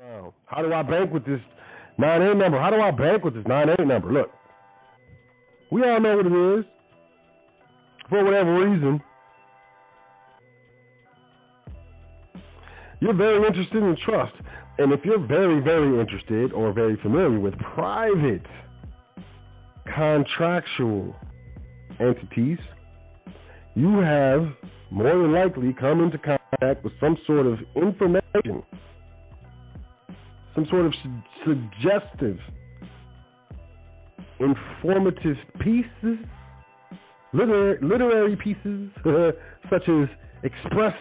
Wow. How do I bank with this 9-8 number? How do I bank with this 9-8 number? Look, we all know what it is. For whatever reason, you're very interested in trust. And if you're very, very interested or very familiar with private contractual entities, you have more than likely come into contact with some sort of information, some sort of suggestive, informative pieces, literary pieces, such as expressed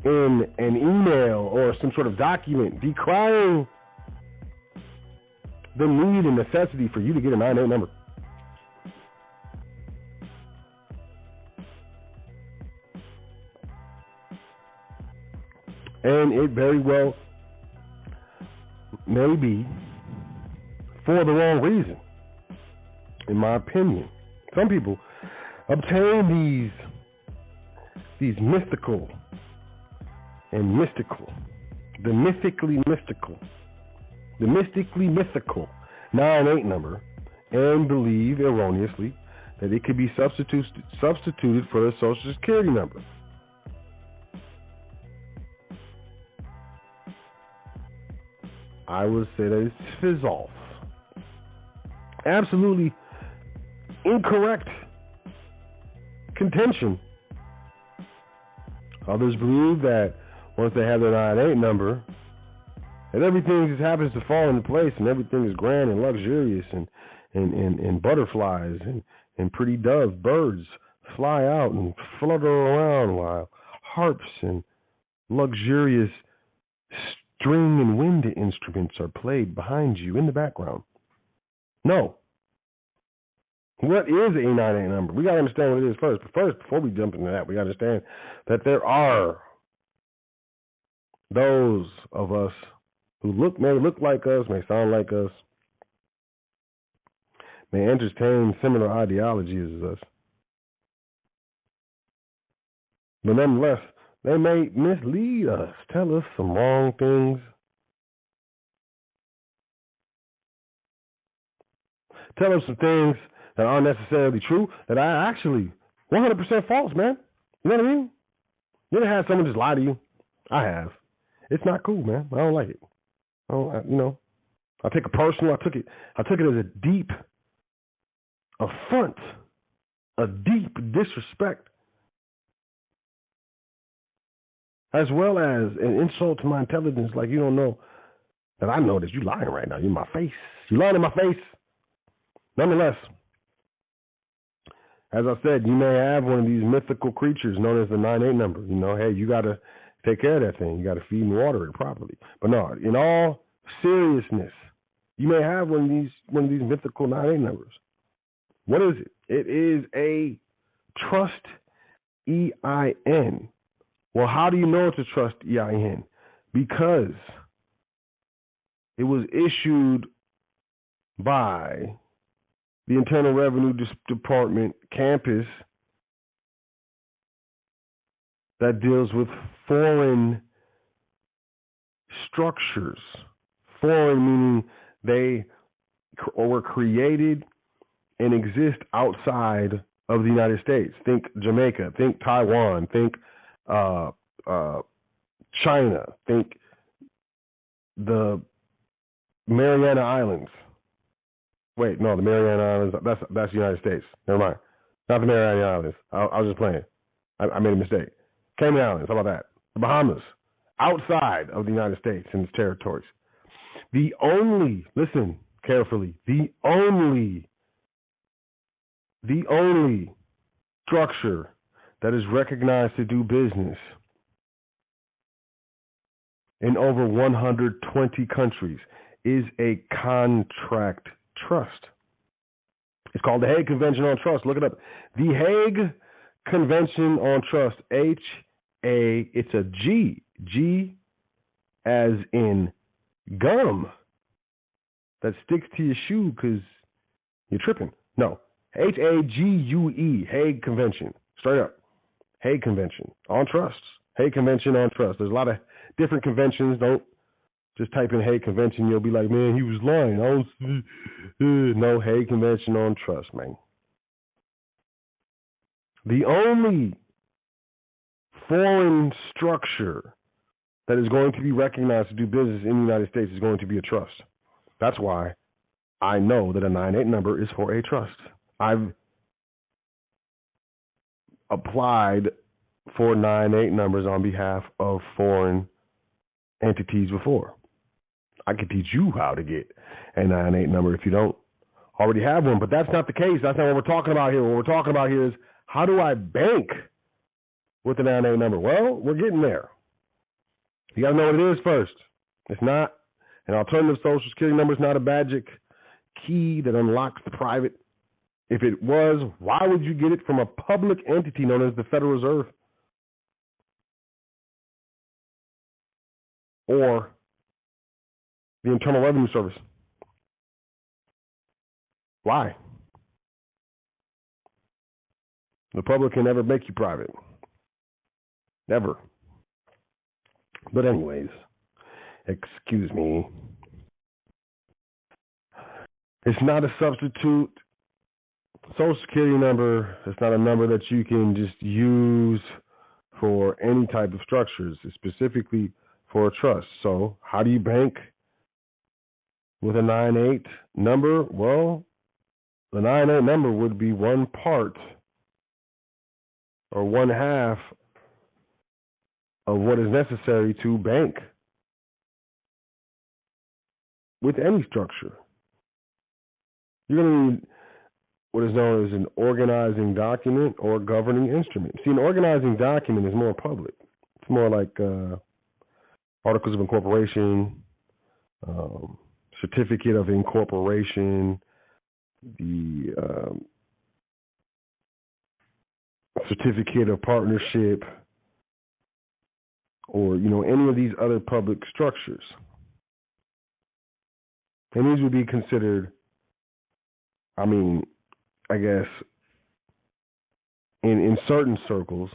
in an email or some sort of document decrying the need and necessity for you to get a 9-8 number. And it very well may be for the wrong reason, in my opinion. Some people obtain these mystical and mystical, the mystically mythical 9-8 number, and believe erroneously that it could be substituted for a Social Security number. I would say that it's fizz off. Absolutely incorrect contention. Others believe that once they have their 9-8 number, that everything just happens to fall into place and everything is grand and luxurious and butterflies and pretty doves, birds fly out and flutter around while harps and luxurious string and wind instruments are played behind you in the background. No. What is a 9-8 number? We got to understand what it is first. But first, before we jump into that, we got to understand that there are those of us who may look like us, may sound like us, may entertain similar ideologies as us. But nonetheless, they may mislead us, tell us some wrong things, tell us some things that aren't necessarily true, that are actually 100% false, man. You know what I mean? You ever had someone just lie to you? I have. It's not cool, man. I don't like it. I take it personal. I took it as a deep affront, a deep disrespect, as well as an insult to my intelligence. Like, you don't know that I know that you're lying right now. You're in my face. You're lying in my face. Nonetheless, as I said, you may have one of these mythical creatures known as the 9-8 number. Hey, you got to take care of that thing. You got to feed and water it properly. But no, in all seriousness, you may have one of these mythical 9-8 numbers. What is it? It is a trust EIN. Well, how do you know it's a trust EIN? Because it was issued by the Internal Revenue Department campus that deals with foreign structures. Foreign meaning they were created and exist outside of the United States. Think Jamaica, think Taiwan, think China, think the Mariana Islands. Wait, no, the Mariana Islands, that's the United States. Never mind. Not the Mariana Islands. I was just playing. I made a mistake. Cayman Islands, how about that? The Bahamas, outside of the United States and its territories. Listen carefully, the only structure that is recognized to do business in over 120 countries is a contract trust. It's called the Hague Convention on Trust. Look it up. The Hague Convention on Trust, it's a G as in gum that sticks to your shoe because you're tripping. No, HAGUE, Hague Convention. Straight up. Hague Convention on Trusts. Hague Convention on Trust. There's a lot of different conventions. Don't just type in Hague Convention. You'll be like, man, he was lying. No, Hague Convention on Trust, man. The only foreign structure that is going to be recognized to do business in the United States is going to be a trust. That's why I know that a 98 number is for a trust. I've applied for 98 numbers on behalf of foreign entities before. I could teach you how to get a 98 number if you don't already have one, but that's not the case. That's not what we're talking about here. What we're talking about here is, how do I bank with the 98 number? Well, we're getting there. You got to know what it is first. It's not an alternative social security number. It's not a magic key that unlocks the private. If it was, why would you get it from a public entity known as the Federal Reserve or the Internal Revenue Service? Why? The public can never make you private. Never. But anyways, excuse me. It's not a substitute social security number. It's not a number that you can just use for any type of structures. It's specifically for a trust. So how do you bank with a 98 number? Well, the 98 number would be one part or one half of what is necessary to bank with any structure. You're going to need what is known as an organizing document or governing instrument. See, an organizing document is more public. It's more like articles of incorporation, certificate of incorporation, the certificate of partnership, or any of these other public structures. And these would be considered, I guess, in certain circles,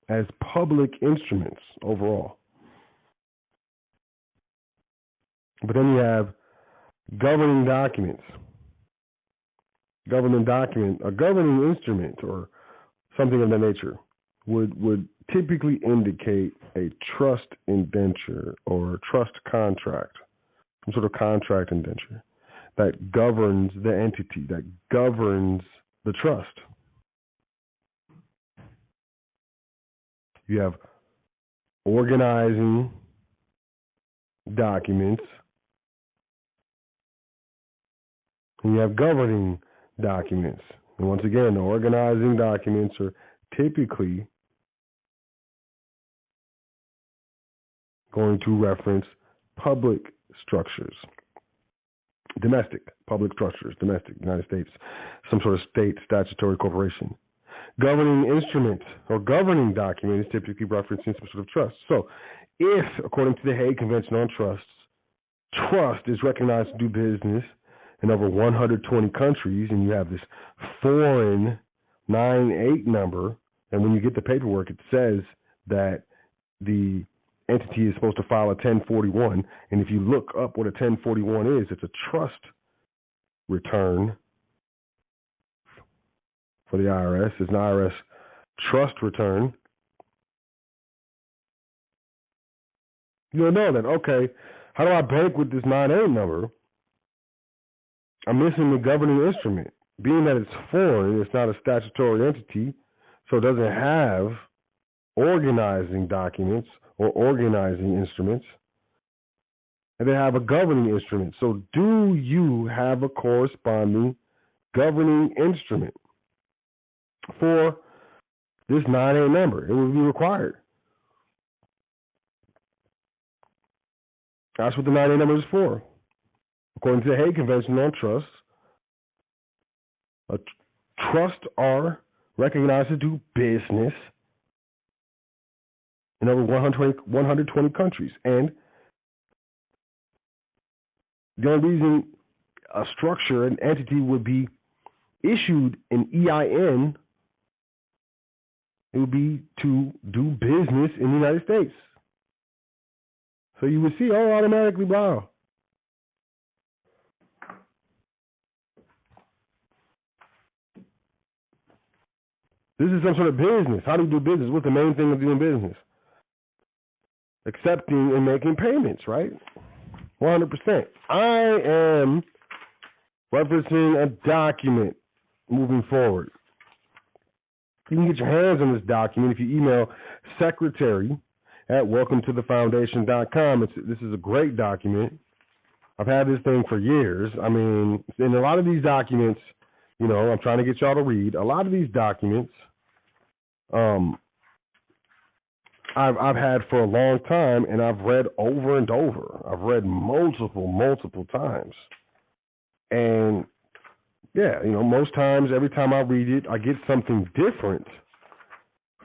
as public instruments overall. But then you have governing documents. A governing instrument or something of that nature would typically indicate a trust indenture or trust contract, some sort of contract indenture that governs the entity, that governs the trust. You have organizing documents, and you have governing documents. And once again, the organizing documents are typically going to reference public structures, domestic public structures, domestic United States, some sort of state statutory corporation. Governing instrument or governing document is typically referencing some sort of trust. So if, according to the Hague Convention on Trusts, trust is recognized to do business in over 120 countries, and you have this foreign 98 number, and when you get the paperwork, it says that the entity is supposed to file a 1041, and if you look up what a 1041 is, it's a trust return for the IRS. It's an IRS trust return. You'll know that, okay, how do I bank with this 98 number? I'm missing the governing instrument. Being that it's foreign, it's not a statutory entity, so it doesn't have organizing documents or organizing instruments. And they have a governing instrument. So do you have a corresponding governing instrument for this 98 number? It would be required. That's what the 98 number is for. According to the Hague Convention on Trusts, trusts are recognized to do business in over 120 countries. And the only reason a structure, an entity, would be issued an EIN, it would be to do business in the United States. So you would see, oh, automatically, wow. This is some sort of business. How do you do business? What's the main thing of doing business? Accepting and making payments, right? 100%. I am referencing a document moving forward. You can get your hands on this document if you email secretary@welcometothefoundation.com. This is a great document. I've had this thing for years. I mean, in a lot of these documents, you know, I'm trying to get y'all to read. A lot of these documents, I've had for a long time, and I've read over and over. I've read multiple times. And yeah, you know, most times, every time I read it, I get something different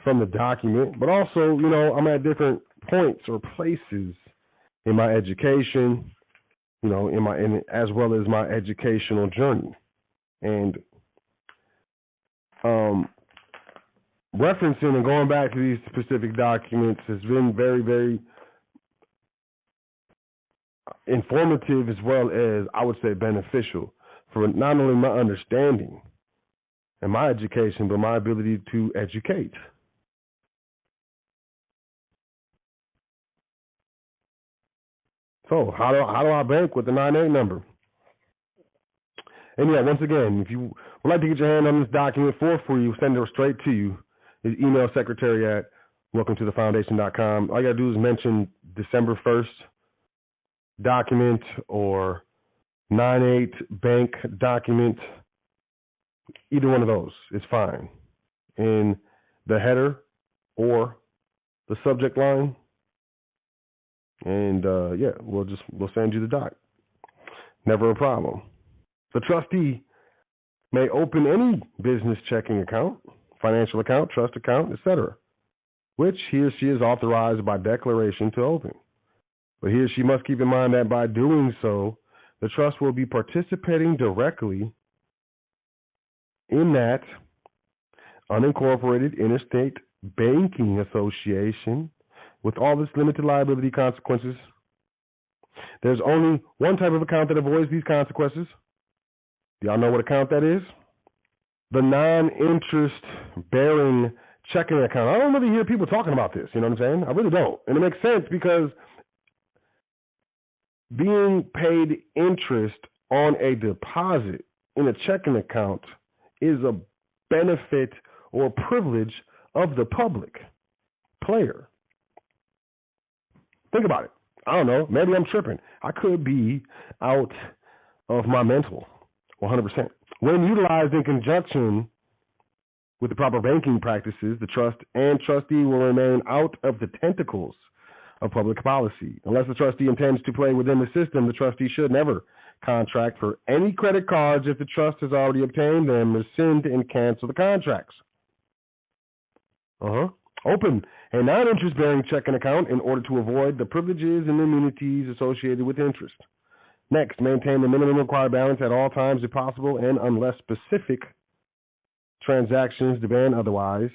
from the document. But also, you know, I'm at different points or places in my education, you know, as well as my educational journey. And referencing and going back to these specific documents has been very, very informative, as well as, I would say, beneficial for not only my understanding and my education, but my ability to educate. So how do I bank with the 98 number? And yeah, once again, if you would like to get your hand on this document for free, we'll send it straight to you. Is email secretary@welcometothefoundation.com. All you gotta do is mention December 1st document or 98 bank document. Either one of those is fine. In the header or the subject line. And yeah, we'll send you the doc. Never a problem. The trustee may open any business checking account, financial account, trust account, etc., which he or she is authorized by declaration to open. But he or she must keep in mind that by doing so, the trust will be participating directly in that unincorporated interstate banking association with all its limited liability consequences. There's only one type of account that avoids these consequences. Do y'all know what account that is? The non-interest bearing checking account. I don't really hear people talking about this, you know what I'm saying? I really don't. And it makes sense because being paid interest on a deposit in a checking account is a benefit or privilege of the public player. Think about it. I don't know. Maybe I'm tripping. I could be out of my mental 100%. When utilized in conjunction with the proper banking practices, the trust and trustee will remain out of the tentacles of public policy. Unless the trustee intends to play within the system, the trustee should never contract for any credit cards if the trust has already obtained them, rescind and cancel the contracts. Open a non-interest-bearing checking account in order to avoid the privileges and immunities associated with interest. Next, maintain the minimum required balance at all times if possible, and unless specific transactions demand otherwise,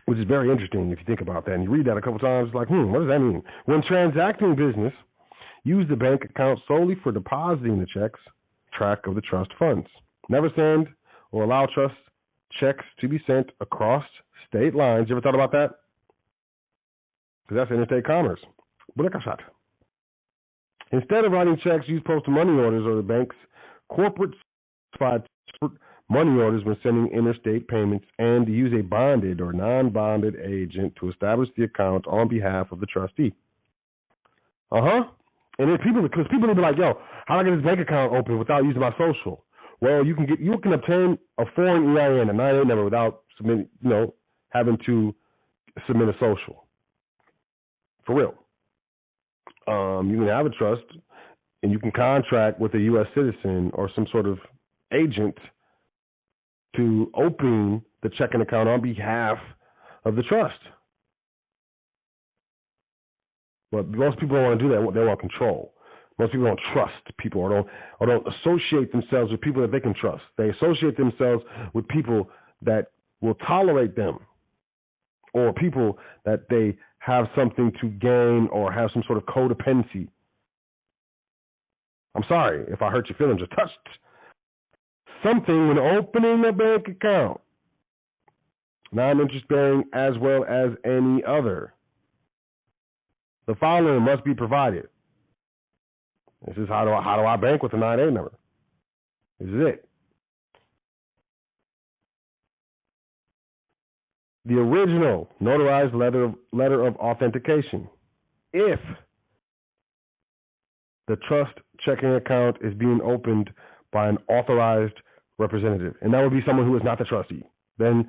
which is very interesting if you think about that. And you read that a couple times, it's like, what does that mean? When transacting business, use the bank account solely for depositing the checks, track of the trust funds. Never send or allow trust checks to be sent across state lines. You ever thought about that? Because that's interstate commerce. Instead of writing checks, use postal money orders or the bank's corporate money orders when sending interstate payments, and use a bonded or non-bonded agent to establish the account on behalf of the trustee. And then because people will be like, yo, how do I get this bank account open without using my social? Well, you can obtain a foreign EIN, a 98 number, without having to submit a social. For real. You can have a trust, and you can contract with a U.S. citizen or some sort of agent to open the checking account on behalf of the trust. But most people don't want to do that. They want control. Most people don't trust people or don't associate themselves with people that they can trust. They associate themselves with people that will tolerate them or people that they have something to gain or have some sort of codependency. I'm sorry if I hurt your feelings or touched something when opening a bank account. Non-interest bearing as well as any other. The following must be provided. This is how do I bank with a 9A number? This is it. The original notarized letter of authentication. If the trust checking account is being opened by an authorized representative, and that would be someone who is not the trustee. Then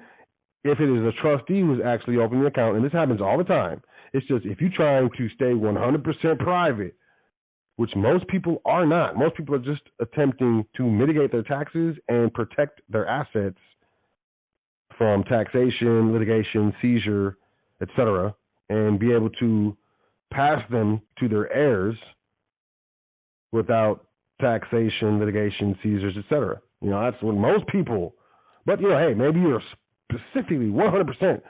if it is a trustee who's actually opening the account, and this happens all the time, it's just if you're trying to stay 100% private, which most people are not. Most people are just attempting to mitigate their taxes and protect their assets from taxation, litigation, seizure, etc., and be able to pass them to their heirs without taxation, litigation, seizures, etc. You know, that's what most people. But, you know, hey, maybe you're specifically 100%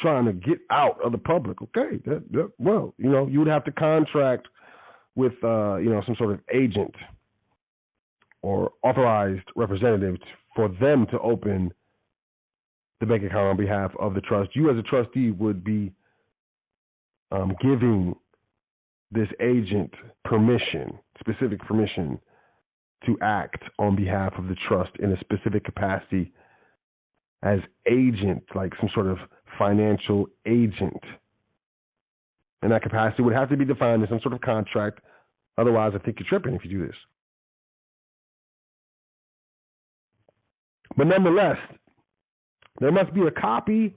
trying to get out of the public. Okay, well, you know, you would have to contract with, you know, some sort of agent or authorized representative for them to open the bank account on behalf of the trust. You as a trustee would be giving this agent permission, specific permission, to act on behalf of the trust in a specific capacity as agent, like some sort of financial agent. And that capacity would have to be defined in some sort of contract. Otherwise, I think you're tripping if you do this. But nonetheless, there must be a copy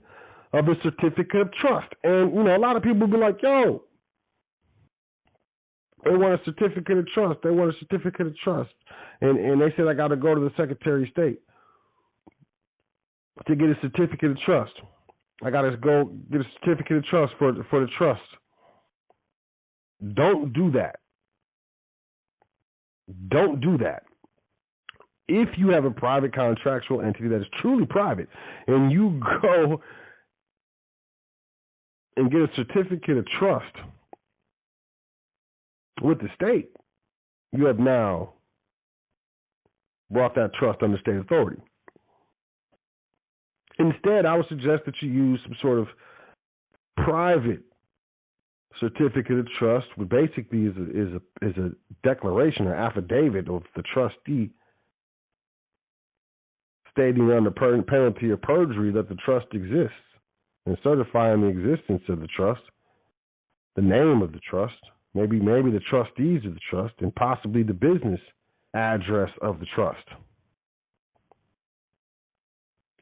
of the certificate of trust. And, you know, a lot of people will be like, yo, they want a certificate of trust. They want a certificate of trust. And they said I got to go to the Secretary of State to get a certificate of trust. I got to go get a certificate of trust for the trust. Don't do that. Don't do that. If you have a private contractual entity that is truly private and you go and get a certificate of trust with the state, you have now brought that trust under state authority. Instead, I would suggest that you use some sort of private certificate of trust, which basically is a declaration or affidavit of the trustee stating under penalty of perjury that the trust exists and certifying the existence of the trust, the name of the trust, maybe the trustees of the trust, and possibly the business address of the trust.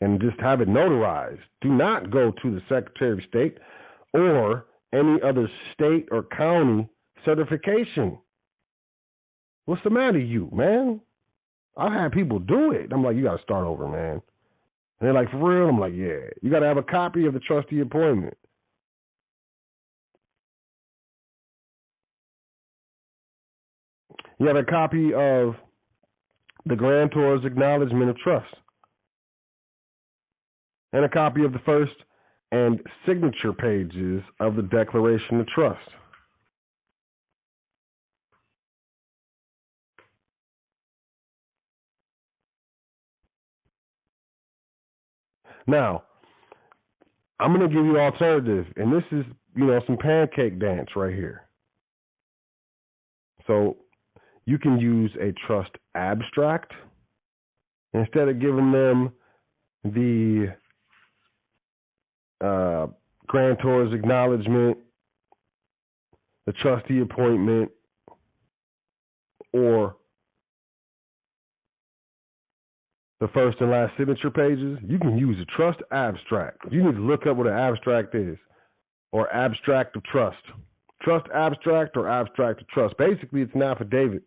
And just have it notarized. Do not go to the Secretary of State or any other state or county certification. What's the matter with you, man? I've had people do it. I'm like, you got to start over, man. And they're like, for real? I'm like, yeah. You got to have a copy of the trustee appointment. You have a copy of the grantor's acknowledgement of trust and a copy of the first and signature pages of the Declaration of Trust. Now, I'm going to give you an alternative, and this is, you know, some pancake dance right here. So you can use a trust abstract instead of giving them the grantor's acknowledgement, the trustee appointment, or the first and last signature pages. You can use a trust abstract. You need to look up what an abstract is, or abstract of trust. Trust abstract or abstract of trust. Basically, it's an affidavit.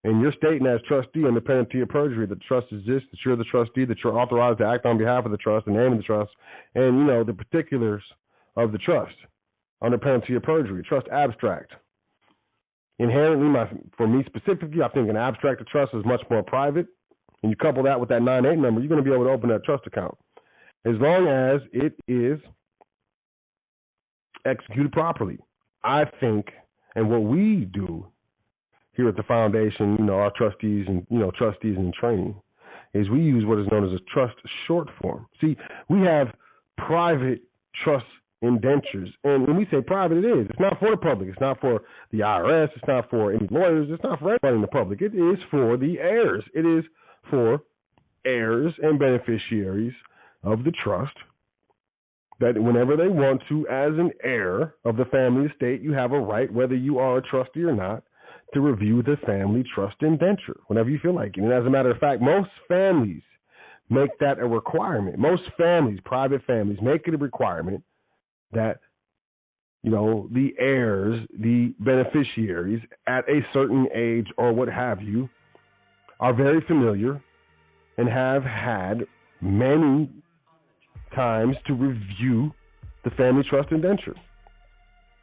And you're stating as trustee under penalty of perjury that the trust exists, that you're the trustee, that you're authorized to act on behalf of the trust, the name of the trust, and, you know, the particulars of the trust under penalty of perjury. Trust abstract. inherently, for me specifically, I think an abstracted trust is much more private. And you couple that with that 98 number, you're going to be able to open that trust account as long as it is executed properly. I think, and what we do here at the foundation, our trustees and trustees in training, is we use what is known as a trust short form. See, we have private trust indentures, and when we say private, it is. It's not for the public. It's not for the IRS. It's not for any lawyers. It's not for everybody in the public. It is for the heirs. It is for heirs and beneficiaries of the trust, that whenever they want to, as an heir of the family estate, you have a right, whether you are a trustee or not, to review the family trust indenture whenever you feel like it. And as a matter of fact, most families make that a requirement. Most families, private families, make it a requirement that, the heirs, the beneficiaries at a certain age or what have you, are very familiar and have had many times to review the family trust indenture.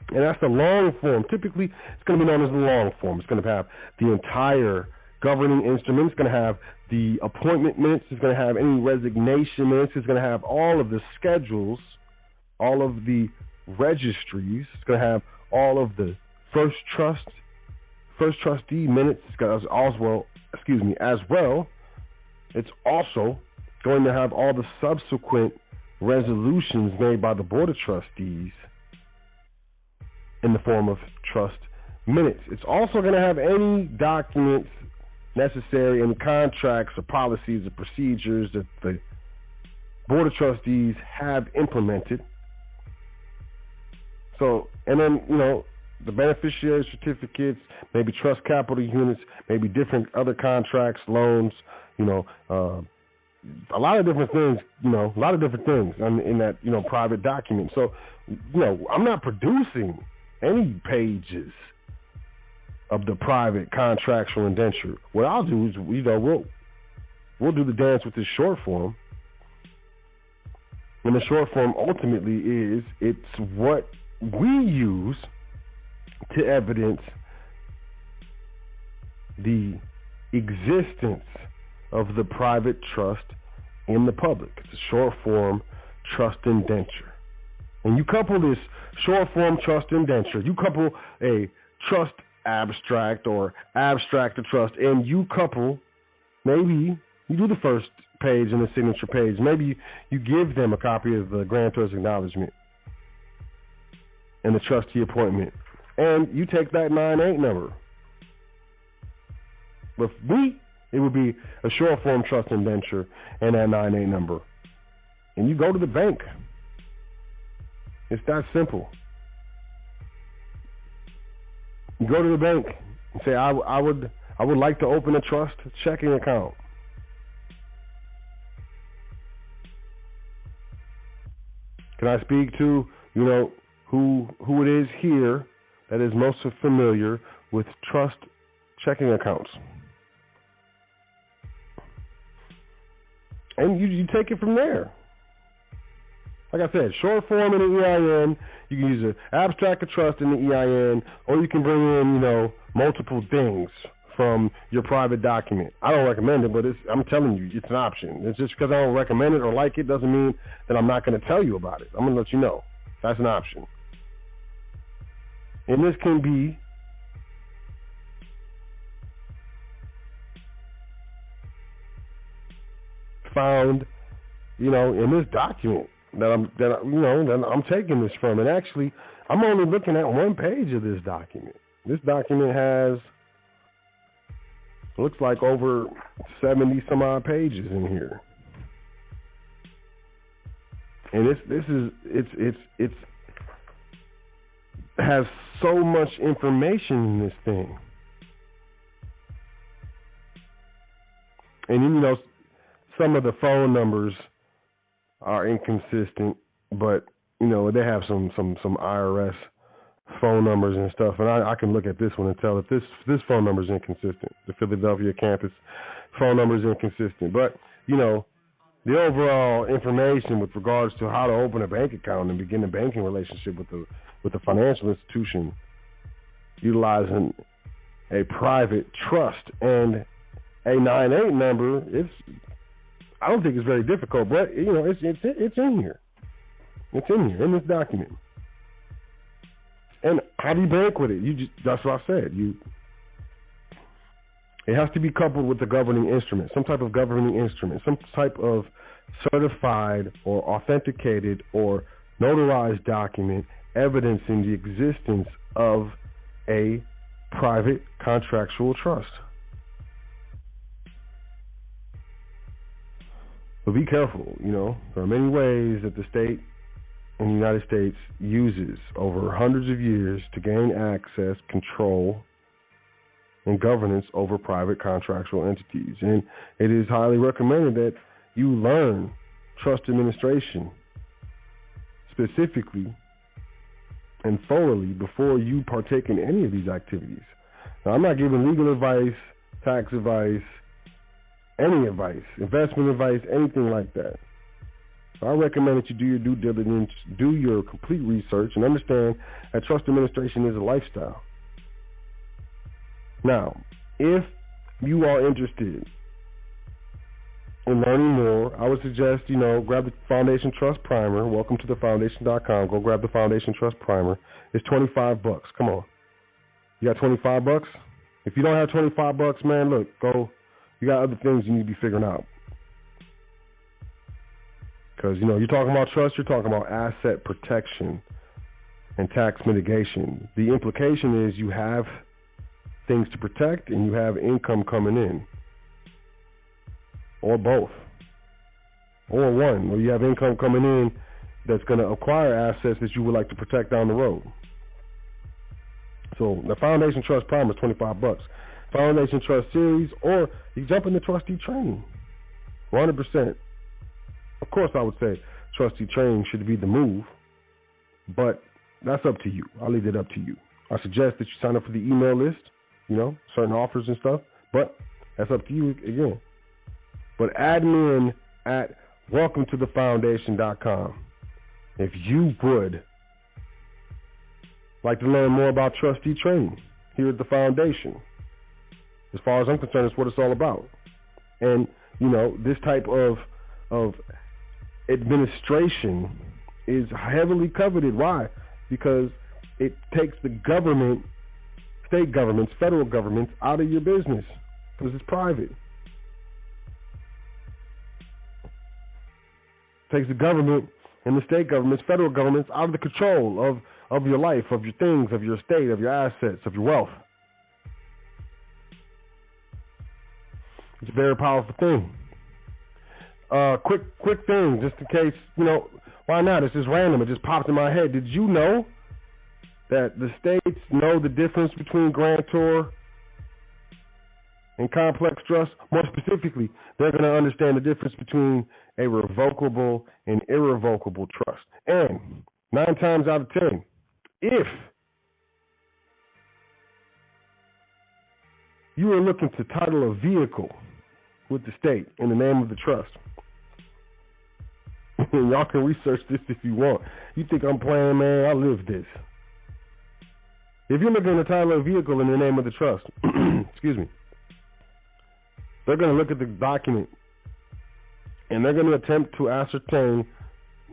And that's the long form. Typically, it's going to be known as the long form. It's going to have the entire governing instrument. It's going to have the appointment minutes. It's going to have any resignation minutes. It's going to have all of the schedules, all of the registries. It's going to have all of the first trustee minutes as well. It's also going to have all the subsequent resolutions made by the Board of Trustees in the form of trust minutes. It's also going to have any documents necessary, any contracts or policies or procedures that the Board of Trustees have implemented. So, and then, the beneficiary certificates, maybe trust capital units, maybe different other contracts, loans, a lot of different things, in that, private document. So, I'm not producing any pages of the private contractual indenture. What I'll do is, we'll do the dance with this short form. And the short form ultimately it's what we use to evidence the existence of the private trust in the public. It's a short form trust indenture. And you couple this short form trust indenture, you couple a trust abstract or abstract of trust, and you couple, maybe you do the first page and the signature page, maybe you give them a copy of the grantor's acknowledgement and the trustee appointment, and you take that 98 number. With me, it would be a short form trust indenture and that 98 number. And you go to the bank. It's that simple. You go to the bank and say, I would like to open a trust checking account. Can I speak to, who it is here that is most familiar with trust checking accounts? And you take it from there. Like I said, short form in the EIN, you can use an abstract of trust in the EIN, or you can bring in, multiple things from your private document. I don't recommend it, but I'm telling you, it's an option. It's just because I don't recommend it or like it doesn't mean that I'm not going to tell you about it. I'm going to let you know. That's an option. And this can be found, in this document that I'm taking this from. And actually, I'm only looking at one page of this document. This document has, looks like, over 70 some odd pages in here. And it has so much information in this thing. And some of the phone numbers are inconsistent, but they have some IRS phone numbers and stuff, and I can look at this one and tell that this phone number is inconsistent. The Philadelphia campus phone number is inconsistent, but the overall information with regards to how to open a bank account and begin a banking relationship with the financial institution, utilizing a private trust. And a 9(8) number, I don't think it's very difficult, but it's in here. It's in here in this document. And how do you bank with it? That's what I said. It has to be coupled with a governing instrument, some type of governing instrument, some type of certified or authenticated or notarized document evidencing the existence of a private contractual trust. But be careful, there are many ways that the state in the United States uses over hundreds of years to gain access, control, and governance over private contractual entities. And it is highly recommended that you learn trust administration specifically and thoroughly before you partake in any of these activities. Now, I'm not giving legal advice, tax advice, any advice, investment advice, anything like that. So I recommend that you do your due diligence, do your complete research, and understand that trust administration is a lifestyle. Now, if you are interested in learning more, I would suggest, grab the Foundation Trust Primer. Welcome to thefoundation.com. Go grab the Foundation Trust Primer. It's $25. Come on. You got $25? If you don't have $25, man, look, go. You got other things you need to be figuring out. Because, you're talking about trust, you're talking about asset protection and tax mitigation. The implication is you have things to protect and you have income coming in. Or both. Or one, where you have income coming in that's going to acquire assets that you would like to protect down the road. So the Foundation Trust Primer is $25. Foundation Trust Series, or you jump into trustee training. 100%. Of course, I would say trustee training should be the move, but that's up to you. I'll leave it up to you. I suggest that you sign up for the email list, certain offers and stuff, but that's up to you again. But admin at welcometothefoundation.com. If you would like to learn more about trustee training here at the Foundation, as far as I'm concerned, it's what it's all about. And, this type of administration is heavily coveted. Why? Because it takes the government, state governments, federal governments out of your business because it's private. It takes the government and the state governments, federal governments out of the control of your life, of your things, of your estate, of your assets, of your wealth. It's a very powerful thing. Quick thing, just in case, why not? It's just random. It just popped in my head. Did you know that the states know the difference between grantor and complex trust? More specifically, they're going to understand the difference between a revocable and irrevocable trust. And 9 times out of 10, if you are looking to title a vehicle with the state in the name of the trust, and y'all can research this if you want. You think I'm playing, man? I live this. If you're looking to title a vehicle in the name of the trust, excuse me, they're going to look at the document and they're going to attempt to ascertain,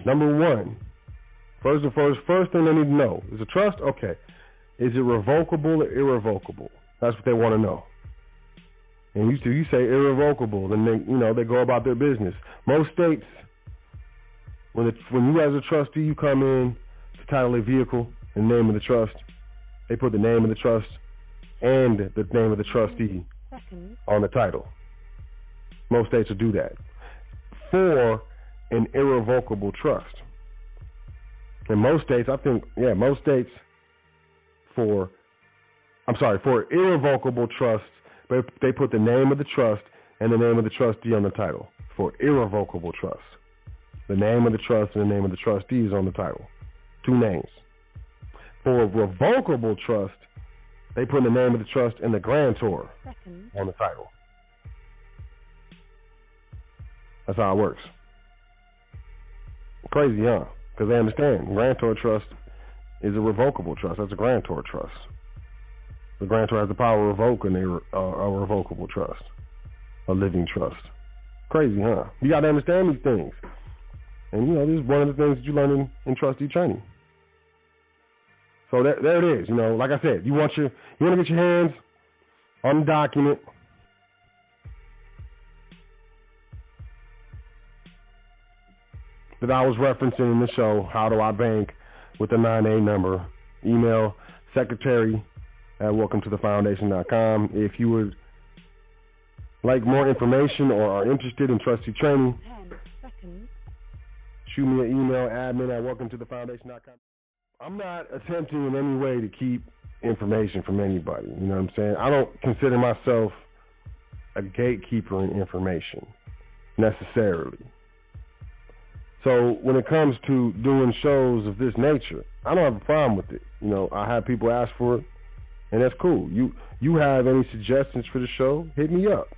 number one, first thing they need to know, is a trust? Okay. Is it revocable or irrevocable? That's what they want to know. And you say irrevocable, then they go about their business. Most states, when you as a trustee, you come in to title a vehicle in the name of the trust, they put the name of the trust and the name of the trustee on the title. Most states will do that for an irrevocable trust. In most states, for irrevocable trusts, they put the name of the trust and the name of the trustee on the title. For irrevocable trust, the name of the trust and the name of the trustee is on the title. 2 names. For revocable trust, they put the name of the trust and the grantor on the title. That's how it works. Crazy, huh? Because they understand grantor trust is a revocable trust. That's a grantor trust. The grantor has the power to revoke a revocable trust, a living trust. Crazy, huh? You got to understand these things. And, this is one of the things that you learn in trustee training. So there it is. Like I said, you want to get your hands on the document. That I was referencing in the show, How Do I Bank with the 9A number. Email secretary@welcometothefoundation.com. If you would like more information or are interested in trustee training, 10 seconds. Shoot me an email, admin@welcometothefoundation.com. I'm not attempting in any way to keep information from anybody. You know what I'm saying? I don't consider myself a gatekeeper in information necessarily. So when it comes to doing shows of this nature, I don't have a problem with it. I have people ask for it, and that's cool. You have any suggestions for the show, hit me up.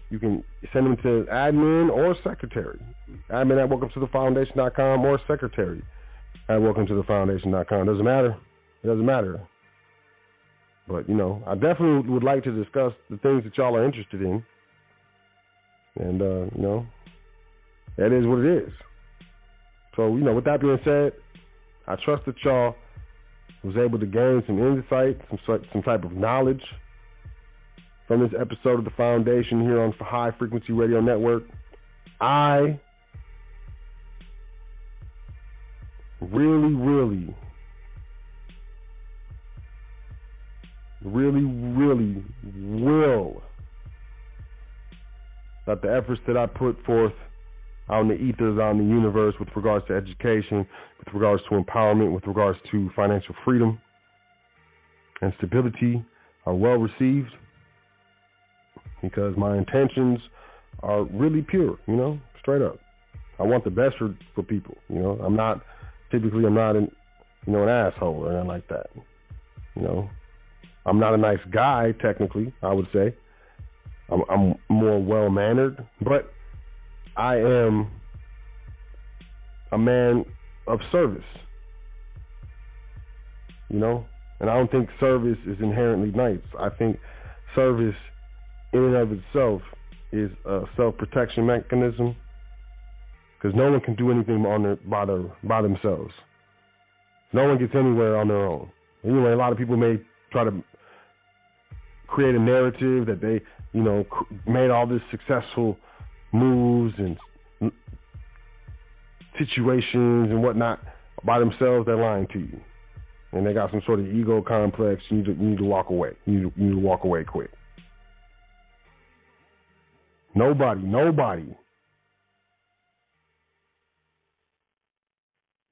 You can send them to admin or secretary. Admin@welcometothefoundation.com or secretary@welcometothefoundation.com. Doesn't matter. It doesn't matter. But, I definitely would like to discuss the things that y'all are interested in. And, that is what it is. So, with that being said, I trust that y'all was able to gain some insight, some type of knowledge from this episode of The Foundation here on High Frequency Radio Network. I really, really, really, really will that the efforts that I put forth out in the ethers, out in the universe with regards to education, with regards to empowerment, with regards to financial freedom and stability are well received, because my intentions are really pure, straight up. I want the best for people, I'm not an asshole or anything like that. I'm not a nice guy, technically, I would say. I'm more well-mannered, but I am a man of service, and I don't think service is inherently nice. I think service in and of itself is a self-protection mechanism, because no one can do anything by themselves. No one gets anywhere on their own. Anyway, a lot of people may try to create a narrative that they, made all this successful moves and situations and whatnot by themselves. They're lying to you, and they got some sort of ego complex. You need to walk away. You need to walk away quick. Nobody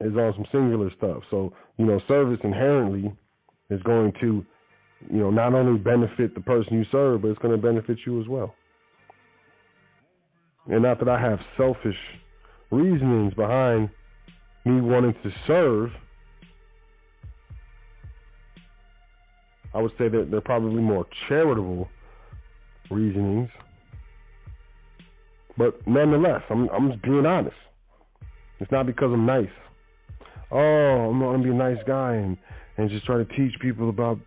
is on some singular stuff. So, service inherently is going to, not only benefit the person you serve, but it's going to benefit you as well. And not that I have selfish reasonings behind me wanting to serve. I would say that they're probably more charitable reasonings. But nonetheless, I'm just being honest. It's not because I'm nice. Oh, I'm going to be a nice guy and just try to teach people about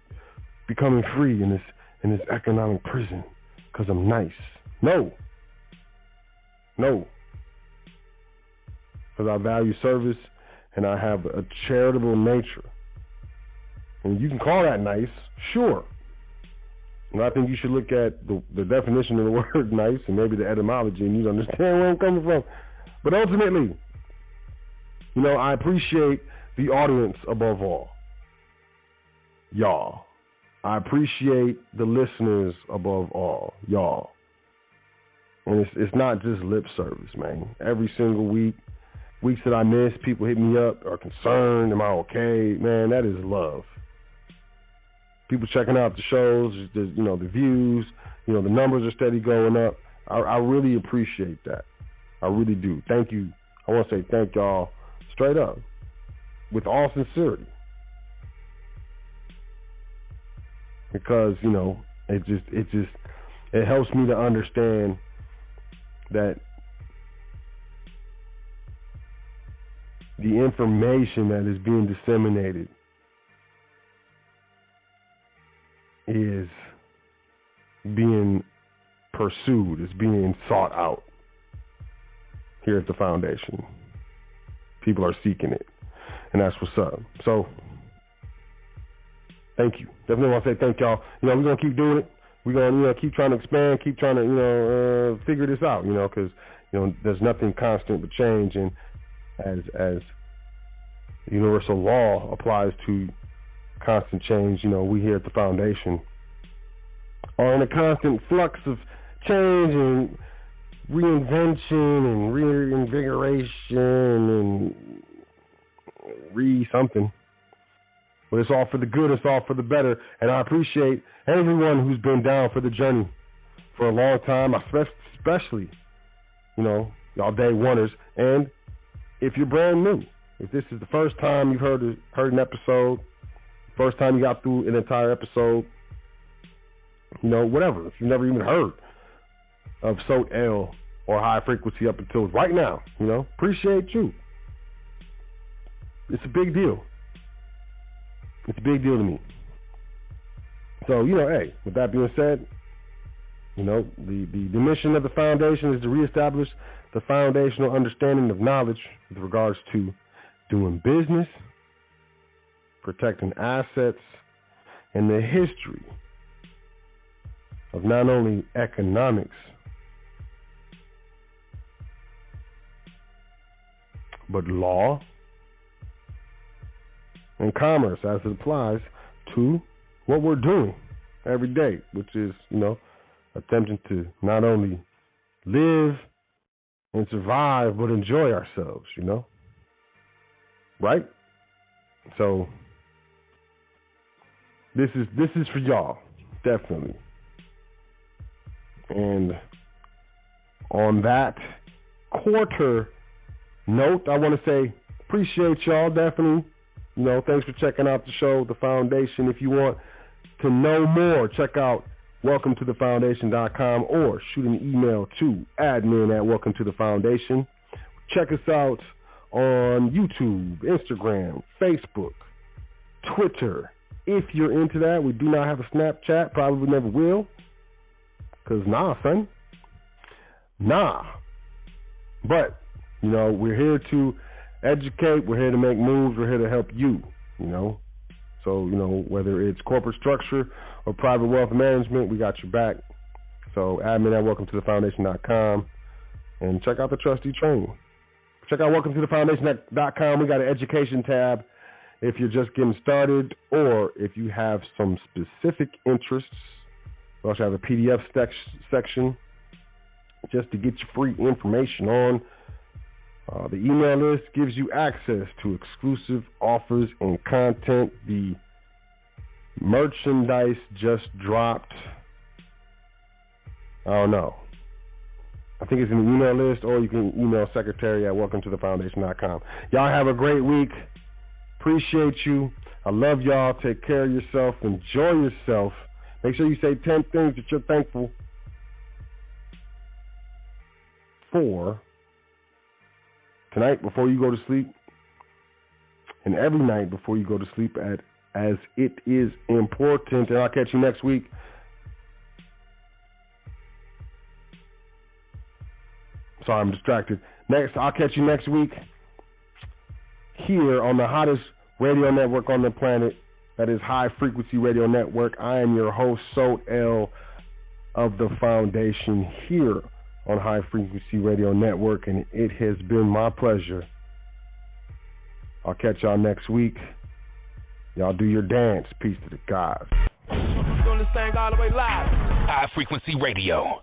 becoming free in this economic prison because I'm nice. No. Because I value service and I have a charitable nature. And you can call that nice, sure. And I think you should look at the definition of the word nice and maybe the etymology, and you'd understand where I'm coming from. But ultimately, I appreciate the audience above all. Y'all. I appreciate the listeners above all. Y'all. And it's not just lip service, man. Every single weeks that I miss, people hit me up, are concerned, am I okay? Man, that is love. People checking out the shows, the views, the numbers are steady going up. I really appreciate that. I really do. Thank you. I want to say thank y'all straight up, with all sincerity. Because, it helps me to understand that the information that is being disseminated is being pursued, is being sought out here at the foundation. People are seeking it, and that's what's up. So, thank you. Definitely want to say thank y'all. We're going to keep doing it. We're going to keep trying to expand, keep trying to, figure this out, because, there's nothing constant but change, and as universal law applies to constant change, we here at the foundation are in a constant flux of change and reinvention and reinvigoration and something. But it's all for the good, it's all for the better, and I appreciate everyone who's been down for the journey for a long time, especially, y'all day oneers. And if you're brand new, if this is the first time you've heard an episode, first time you got through an entire episode, whatever, if you've never even heard of Sot L or High Frequency up until right now, appreciate you. It's a big deal. It's a big deal to me. So, hey, with that being said, the mission of the foundation is to reestablish the foundational understanding of knowledge with regards to doing business, protecting assets, and the history of not only economics, but law and commerce as it applies to what we're doing every day, which is, attempting to not only live and survive, but enjoy ourselves, right? So this is for y'all, definitely. And on that quarter note, I want to say appreciate y'all, definitely. Thanks for checking out the show, The Foundation. If you want to know more, check out welcometothefoundation.com or shoot an email to admin@welcometothefoundation. Check us out on YouTube, Instagram, Facebook, Twitter. If you're into that, we do not have a Snapchat, probably never will. Because son. But, we're here to educate, we're here to make moves, we're here to help you, So, whether it's corporate structure or private wealth management, we got your back. So, admin@welcometothefoundation.com and check out the trustee training. Check out welcometothefoundation.com. We got an education tab if you're just getting started or if you have some specific interests. We also have a PDF section just to get you free information on. The email list gives you access to exclusive offers and content. The merchandise just dropped. I don't know. I think it's in the email list, or you can email secretary@welcometothefoundation.com. Y'all have a great week. Appreciate you. I love y'all. Take care of yourself. Enjoy yourself. Make sure you say 10 things that you're thankful for tonight before you go to sleep, and every night before you go to sleep, as it is important. And I'll catch you next week. Sorry, I'm distracted. I'll catch you next week here on the hottest radio network on the planet. That is High Frequency Radio Network. I am your host, Sot L of the Foundation, here on High Frequency Radio Network, and it has been my pleasure. I'll catch y'all next week. Y'all do your dance. Peace to the gods. Doing this thing all the way live. High Frequency Radio.